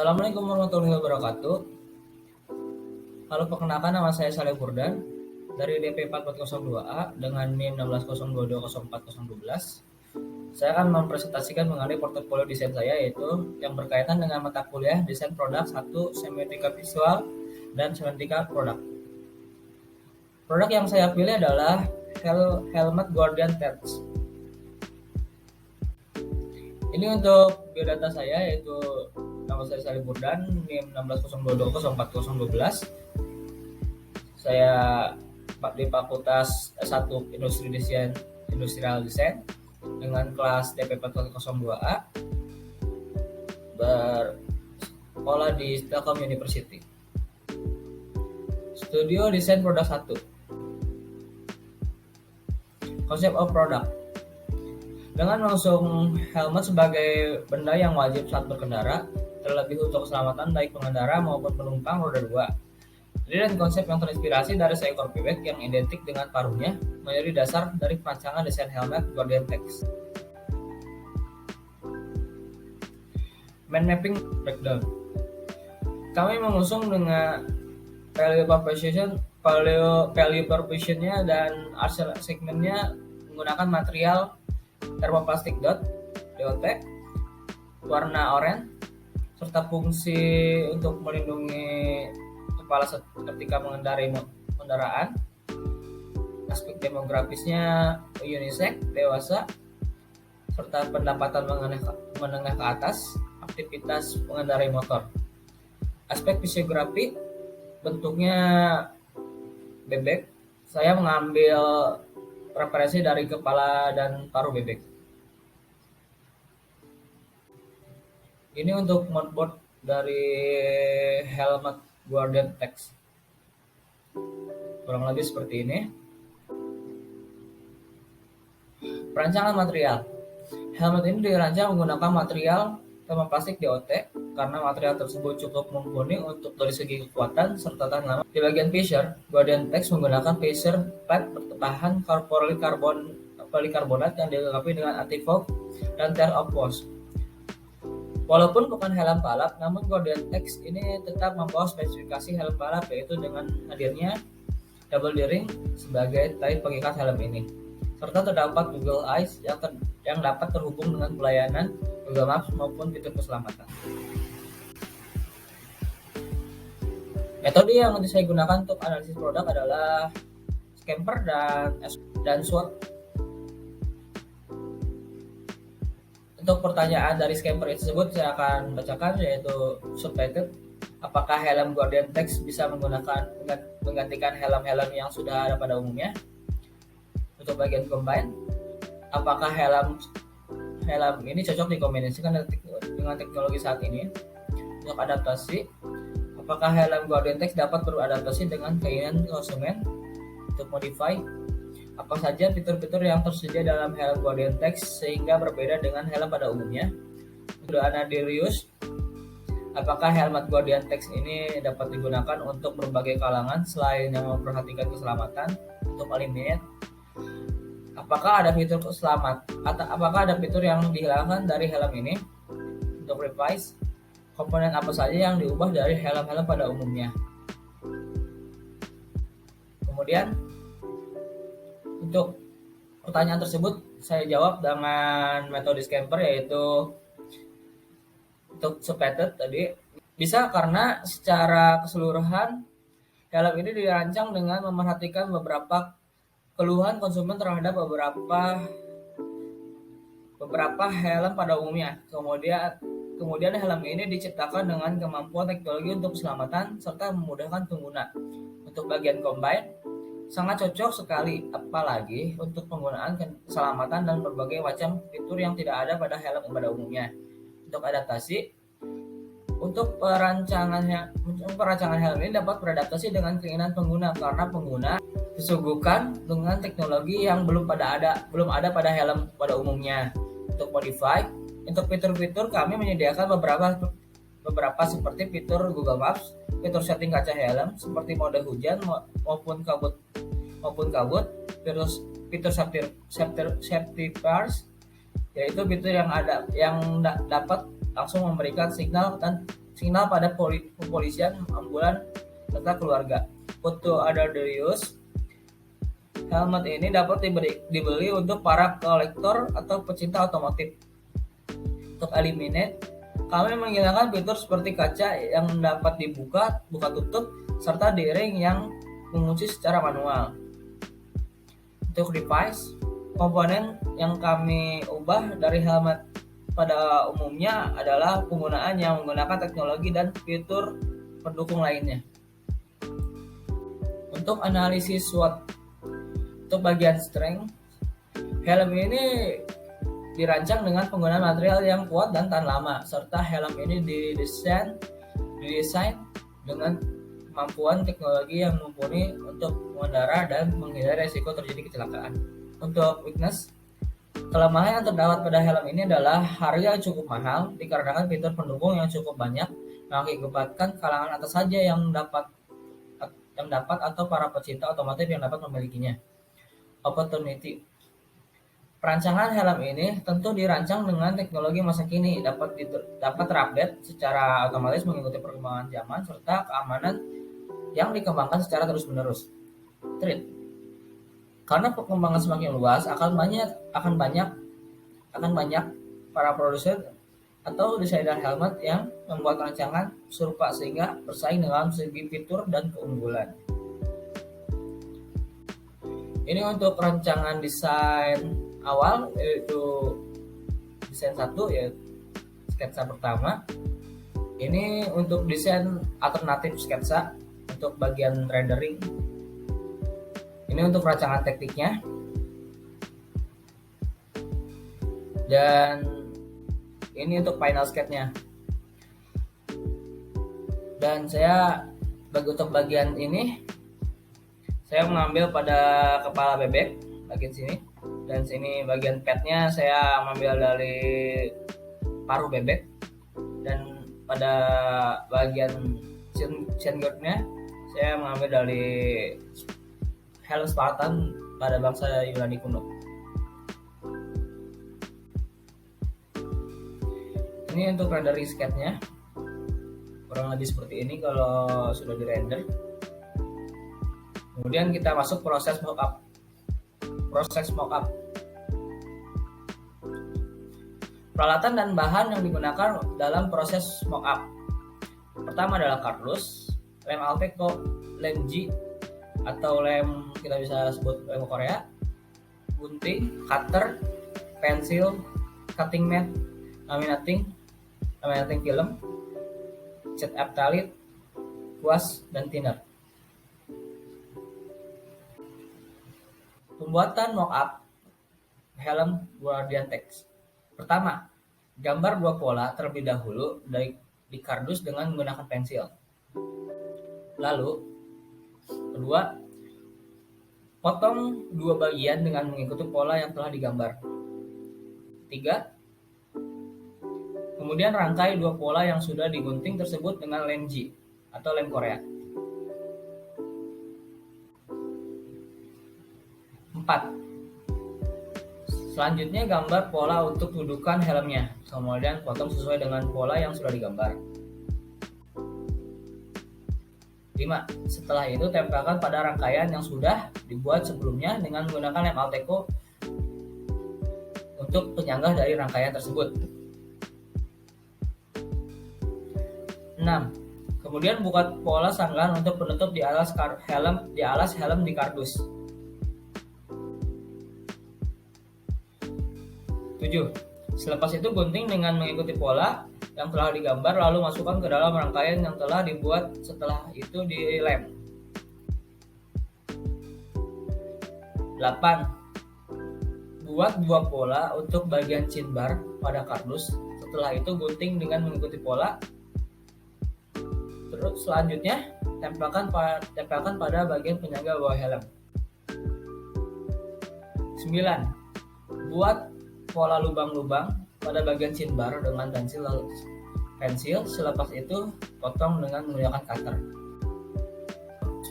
Assalamualaikum warahmatullahi wabarakatuh. Halo, perkenalkan nama saya Saleh Burdan dari DP4402A dengan NIM 1602204012. Saya akan mempresentasikan mengenai portofolio desain saya, yaitu yang berkaitan dengan mata kuliah desain produk 1, semiotika visual dan semiotika produk. Produk yang saya pilih adalah helmet Guardian Tech. Ini untuk biodata saya, yaitu nama saya Saleh Burdan, NIM 1602204012. Saya di Fakultas S1 Industrial Design dengan kelas DP402A, bersekolah di Telkom University. Studio Desain Produk 1. Konsep of product. Dengan mengusung helmet sebagai benda yang wajib saat berkendara, terlebih untuk keselamatan baik pengendara maupun penumpang roda 2. Ide dan konsep yang terinspirasi dari seekor bebek yang identik dengan paruhnya menjadi dasar dari perancangan desain helmet Guardian Tech. Mind mapping breakdown. Kami mengusung dengan value proposition-nya dan arcel segmentnya menggunakan material thermoplastic dot DOT warna oranye serta fungsi untuk melindungi kepala ketika mengendarai kendaraan. Aspek demografisnya unisex, dewasa, serta pendapatan menengah ke atas, aktivitas mengendarai motor. Aspek fisiografi, bentuknya bebek. Saya mengambil referensi dari kepala dan paruh bebek. Ini untuk motherboard dari helmet Guardian Tech. Kurang lebih seperti ini. Perancangan material. Helmet ini dirancang menggunakan material thermoplastic DOT karena material tersebut cukup mumpuni untuk dari segi kekuatan serta tahan lama. Di bagian visor, Guardian Tech menggunakan visor pad bertahan polikarbonat yang dilengkapi dengan anti-fog dan tear of wash. Walaupun bukan helm balap, namun Guardian Tech ini tetap membawa spesifikasi helm balap, yaitu dengan hadirnya double D-ring sebagai tali pengikat helm ini, serta terdapat Google Eyes yang dapat terhubung dengan pelayanan Google Maps maupun fitur keselamatan. Metode yang saya gunakan untuk analisis produk adalah Scamper dan SWOT. Untuk pertanyaan dari Scamper tersebut saya akan bacakan, yaitu subtitled. Apakah helm Guardian Tech bisa menggantikan helm-helm yang sudah ada pada umumnya? Untuk bagian combine, apakah helm ini cocok dikombinasikan dengan teknologi saat ini? Untuk adaptasi, apakah helm Guardian Tech dapat beradaptasi dengan keinginan konsumen? Untuk modify, apa saja fitur-fitur yang tersedia dalam helm Guardian Tech sehingga berbeda dengan helm pada umumnya? Untuk reuse, apakah helmet Guardian Tech ini dapat digunakan untuk berbagai kalangan selain yang memperhatikan keselamatan? Untuk eliminate, apakah ada fitur yang dihilangkan dari helm ini? Untuk revise, komponen apa saja yang diubah dari helm-helm pada umumnya? Kemudian untuk pertanyaan tersebut saya jawab dengan metode Scamper, yaitu untuk subtitled tadi. Bisa karena secara keseluruhan helm ini dirancang dengan memerhatikan beberapa keluhan konsumen terhadap beberapa helm pada umumnya. Kemudian helm ini diciptakan dengan kemampuan teknologi untuk keselamatan serta memudahkan pengguna. Untuk bagian combine, sangat cocok sekali, apalagi untuk penggunaan keselamatan dan berbagai macam fitur yang tidak ada pada helm pada umumnya. Untuk adaptasi, untuk perancangan helm ini dapat beradaptasi dengan keinginan pengguna karena pengguna disuguhkan dengan teknologi yang belum ada pada helm pada umumnya. Untuk modify, untuk fitur-fitur kami menyediakan beberapa seperti fitur Google Maps, fitur setting kaca helm seperti mode hujan maupun kabut, fitur safety bars, yaitu fitur yang dapat langsung memberikan signal dan signal pada kepolisian, ambulan, serta keluarga. Untuk other use, helmet ini dapat dibeli untuk para kolektor atau pecinta otomotif. Untuk eliminate, kami menghilangkan fitur seperti kaca yang dapat buka tutup, serta D-ring yang mengunci secara manual. Untuk device, komponen yang kami ubah dari helmet pada umumnya adalah penggunaan yang menggunakan teknologi dan fitur pendukung lainnya. Untuk analisis SWOT, untuk bagian strength, helm ini dirancang dengan penggunaan material yang kuat dan tahan lama, serta helm ini didesain dengan kemampuan teknologi yang mumpuni untuk mengendara dan menghindari risiko terjadi kecelakaan. Untuk weakness, kelemahan yang terdapat pada helm ini adalah harga yang cukup mahal dikarenakan fitur pendukung yang cukup banyak, mengakibatkan kalangan atas saja yang dapat atau para pecinta otomotif yang dapat memilikinya. Opportunity, perancangan helm ini tentu dirancang dengan teknologi masa kini, dapat terupdate secara otomatis mengikuti perkembangan zaman, serta keamanan yang dikembangkan secara terus-menerus. Threat, karena perkembangan semakin luas, akan banyak para produsen atau desainer helmet yang membuat rancangan serupa sehingga bersaing dalam segi fitur dan keunggulan. Ini untuk rancangan desain awal, yaitu desain 1, yaitu sketsa pertama. Ini untuk desain alternatif sketsa untuk bagian rendering. Ini untuk rancangan tekniknya. Dan ini untuk final sketch-nya. Dan saya untuk bagian ini saya mengambil pada kepala bebek bagian sini, dan sini bagian padnya saya mengambil dari paruh bebek, dan pada bagian chin guard-nya saya mengambil dari helm Spartan pada bangsa Yunani kuno. Ini untuk rendering sketch-nya, kurang lebih seperti ini kalau sudah dirender. Kemudian kita masuk proses mockup. Peralatan dan bahan yang digunakan dalam proses mockup. Pertama adalah kardus, lem Alteco, lem G atau lem kita bisa sebut lem Korea, gunting, cutter, pensil, cutting mat, laminating film, cat aptalit, kuas, dan thinner. Pembuatan mockup helm Guardian Tex. Pertama, gambar 2 pola terlebih dahulu di kardus dengan menggunakan pensil. Lalu, kedua, potong 2 bagian dengan mengikuti pola yang telah digambar. 3. Kemudian rangkai 2 pola yang sudah digunting tersebut dengan lem G atau lem Korea. 4. Selanjutnya gambar pola untuk dudukan helmnya, kemudian potong sesuai dengan pola yang sudah digambar. 5. Setelah itu tempelkan pada rangkaian yang sudah dibuat sebelumnya dengan menggunakan lem Alteco untuk penyangga dari rangkaian tersebut. 6. Kemudian buka pola sanggahan untuk penutup di alas helm di kardus. 7. Selepas itu gunting dengan mengikuti pola yang telah digambar, lalu masukkan ke dalam rangkaian yang telah dibuat, setelah itu dilem. 8. Buat 2 pola untuk bagian chin bar pada kardus, setelah itu gunting dengan mengikuti pola. Terus selanjutnya tempelkan pada bagian penyangga bawah helm. 9. Buat pola lubang-lubang pada bagian chin bar dengan pensil, selepas itu potong dengan menggunakan cutter.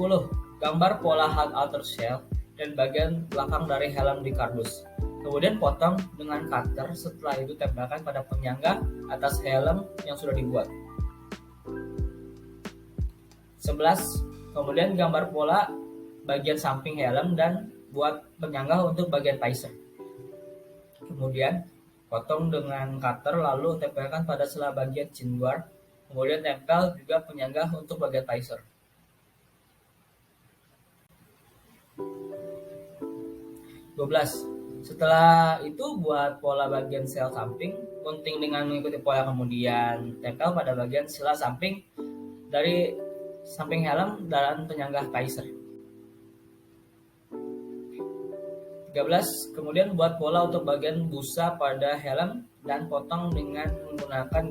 10. Gambar pola hard outer shell dan bagian belakang dari helm di kardus. Kemudian potong dengan cutter, setelah itu tempelkan pada penyangga atas helm yang sudah dibuat. 11. Kemudian gambar pola bagian samping helm dan buat penyangga untuk bagian visor. Kemudian potong dengan cutter lalu tempelkan pada sela bagian chin guard. Kemudian tempel juga penyangga untuk bagian visor. 12. Setelah itu buat pola bagian sel samping, gunting dengan mengikuti pola, kemudian tempel pada bagian sela samping dari samping helm dan penyangga visor. 13. Kemudian buat pola untuk bagian busa pada helm dan potong dengan menggunakan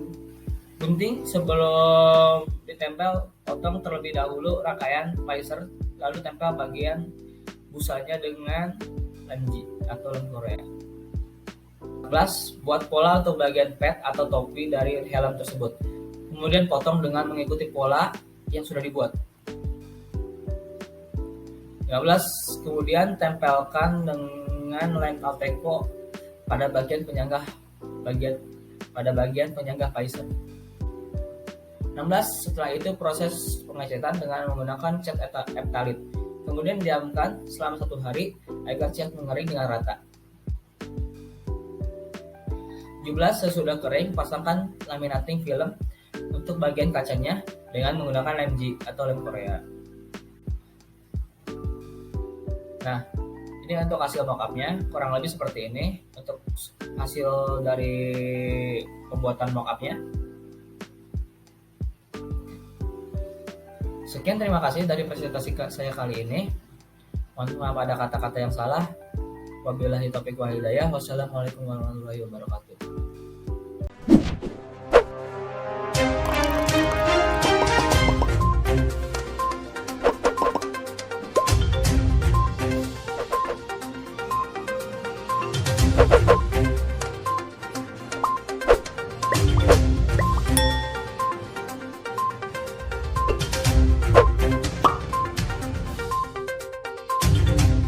gunting. Sebelum ditempel, potong terlebih dahulu rangkaian visor, lalu tempel bagian busanya dengan lem G atau lem Korea. 14. Buat pola untuk bagian pad atau topi dari helm tersebut. Kemudian potong dengan mengikuti pola yang sudah dibuat. 15. Kemudian tempelkan dengan lem Alteco pada bagian penyangga visor. 16. Setelah itu proses pengecetan dengan menggunakan cat eptalit. Kemudian diamkan selama 1 hari agar cat mengering dengan rata. 17. Sesudah kering, pasangkan laminating film untuk bagian kacanya dengan menggunakan lem G atau lem Korea. Nah, ini untuk hasil mockupnya, kurang lebih seperti ini untuk hasil dari pembuatan mockupnya. Sekian, terima kasih dari presentasi saya kali ini. Mohon maaf ada kata-kata yang salah. Wabillahi taufiq wal hidayah. Wassalamualaikum warahmatullahi wabarakatuh.